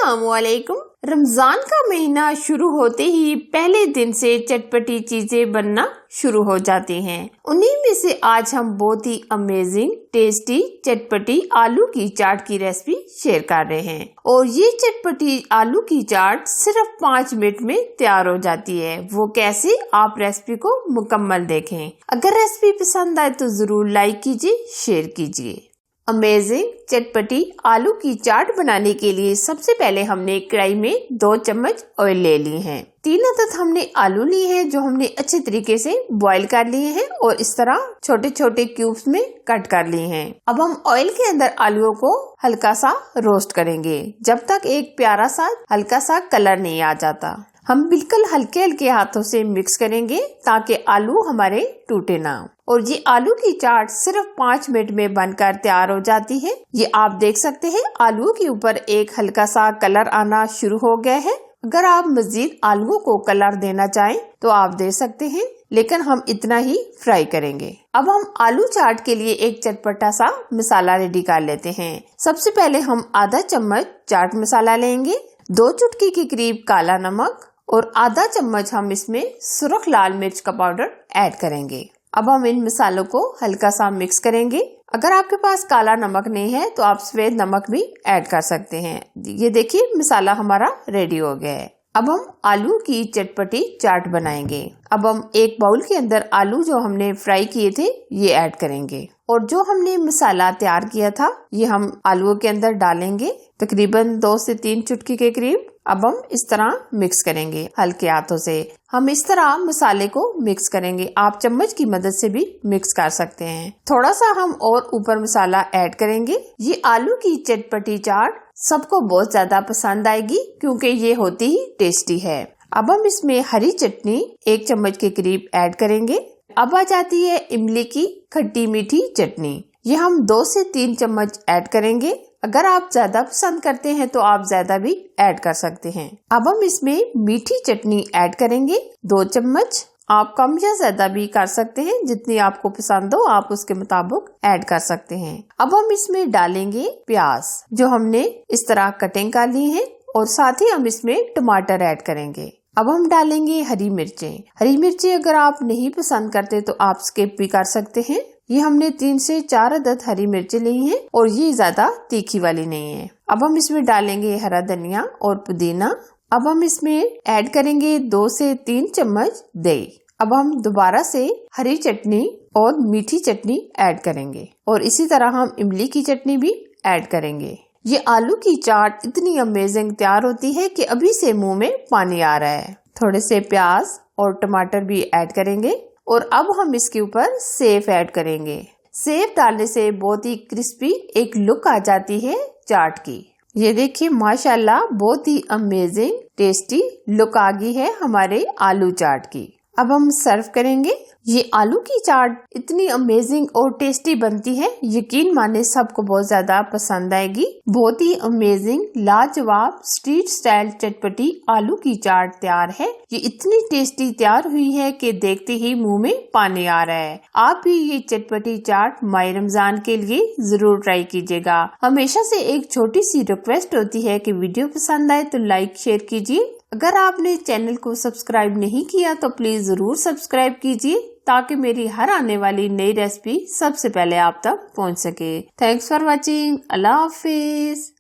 अस्सलामुअलैकुम। रमजान का महीना शुरू होते ही पहले दिन से चटपटी चीजें बनना शुरू हो जाती हैं। उन्हीं में से आज हम बहुत ही अमेजिंग टेस्टी चटपटी आलू की चाट की रेसिपी शेयर कर रहे हैं। और ये चटपटी आलू की चाट सिर्फ 5 मिनट में तैयार हो जाती है। वो कैसे, आप रेसिपी को मुकम्मल देखें। अगर रेसिपी पसंद आए तो जरूर लाइक कीजिए, शेयर कीजिए। अमेजिंग चटपटी आलू की चाट बनाने के लिए सबसे पहले हमने कढ़ाई में 2 चम्मच ऑयल ले लिए हैं। 3 अदद हमने आलू लिए हैं जो हमने अच्छे तरीके से बॉईल कर लिए हैं और इस तरह छोटे छोटे क्यूब्स में कट कर लिए हैं। अब हम ऑयल के अंदर आलूओं को हल्का सा रोस्ट करेंगे जब तक एक प्यारा सा हल्का सा कलर नहीं आ जाता। हम बिल्कुल हल्के हल्के हाथों से मिक्स करेंगे ताकि आलू हमारे टूटे ना। और ये आलू की चाट सिर्फ 5 मिनट में बनकर तैयार हो जाती है। ये आप देख सकते हैं आलू के ऊपर एक हल्का सा कलर आना शुरू हो गया है। अगर आप मजीद आलूओं को कलर देना चाहें तो आप दे सकते हैं, लेकिन हम इतना ही फ्राई करेंगे। अब हम आलू चाट के लिए एक चटपटा सा मसाला रेडी कर लेते हैं। सबसे पहले हम आधा चम्मच चाट मसाला लेंगे, 2 चुटकी के करीब काला नमक और आधा चम्मच हम इसमें सुर्ख लाल मिर्च का पाउडर ऐड करेंगे। अब हम इन मसालों को हल्का सा मिक्स करेंगे। अगर आपके पास काला नमक नहीं है तो आप सफेद नमक भी ऐड कर सकते हैं। ये देखिए मसाला हमारा रेडी हो गया है। अब हम आलू की चटपटी चाट बनाएंगे। अब हम एक बाउल के अंदर आलू जो हमने फ्राई किए थे ये ऐड करेंगे और जो हमने मसाला तैयार किया था ये हम आलूओं के अंदर डालेंगे, तकरीबन 2 से 3 चुटकी के करीब। अब हम इस तरह मिक्स करेंगे हल्के हाथों से। हम इस तरह मसाले को मिक्स करेंगे, आप चम्मच की मदद से भी मिक्स कर सकते हैं। थोड़ा सा हम और ऊपर मसाला ऐड करेंगे। ये आलू की चटपटी चाट सबको बहुत ज्यादा पसंद आएगी क्योंकि ये होती ही टेस्टी है। अब हम इसमें हरी चटनी 1 चम्मच के करीब ऐड करेंगे। अब आ जाती है इमली की खट्टी मीठी चटनी, ये हम 2 से 3 चम्मच ऐड करेंगे। अगर आप ज्यादा पसंद करते हैं तो आप ज्यादा भी ऐड कर सकते हैं। अब हम इसमें मीठी चटनी ऐड करेंगे 2 चम्मच। आप कम या ज्यादा भी कर सकते हैं, जितनी आपको पसंद हो आप उसके मुताबिक ऐड कर सकते हैं। अब हम इसमें डालेंगे प्याज जो हमने इस तरह कटिंग कर ली है और साथ ही हम इसमें टमाटर ऐड करेंगे। अब हम डालेंगे हरी मिर्चें। हरी मिर्चें अगर आप नहीं पसंद करते तो आप स्किप भी कर सकते हैं। ये हमने 3 से 4 अदद हरी मिर्चें ली हैं और ये ज्यादा तीखी वाली नहीं है। अब हम इसमें डालेंगे हरा धनिया और पुदीना। अब हम इसमें ऐड करेंगे 2 से 3 चम्मच दही। अब हम दोबारा से हरी चटनी और मीठी चटनी ऐड करेंगे और इसी तरह हम इमली की चटनी भी ऐड करेंगे। ये आलू की चाट इतनी अमेजिंग तैयार होती है कि अभी से मुंह में पानी आ रहा है। थोड़े से प्याज और टमाटर भी ऐड करेंगे और अब हम इसके ऊपर सेव ऐड करेंगे। सेव डालने से बहुत ही क्रिस्पी एक लुक आ जाती है चाट की। ये देखिए माशाल्लाह बहुत ही अमेजिंग टेस्टी लुक आ गई है हमारे आलू चाट की। अब हम सर्व करेंगे। ये आलू की चाट इतनी अमेजिंग और टेस्टी बनती है, यकीन माने सबको बहुत ज्यादा पसंद आएगी। बहुत ही अमेजिंग लाजवाब स्ट्रीट स्टाइल चटपटी आलू की चाट तैयार है। ये इतनी टेस्टी तैयार हुई है कि देखते ही मुंह में पानी आ रहा है। आप भी ये चटपटी चाट माह रमजान के लिए जरूर ट्राई कीजिएगा। हमेशा से एक छोटी सी रिक्वेस्ट होती है कि वीडियो पसंद आए तो लाइक शेयर कीजिए। अगर आपने चैनल को सब्सक्राइब नहीं किया तो प्लीज जरूर सब्सक्राइब कीजिए ताकि मेरी हर आने वाली नई रेसिपी सबसे पहले आप तक पहुंच सके। Thanks for watching. Allah Hafiz.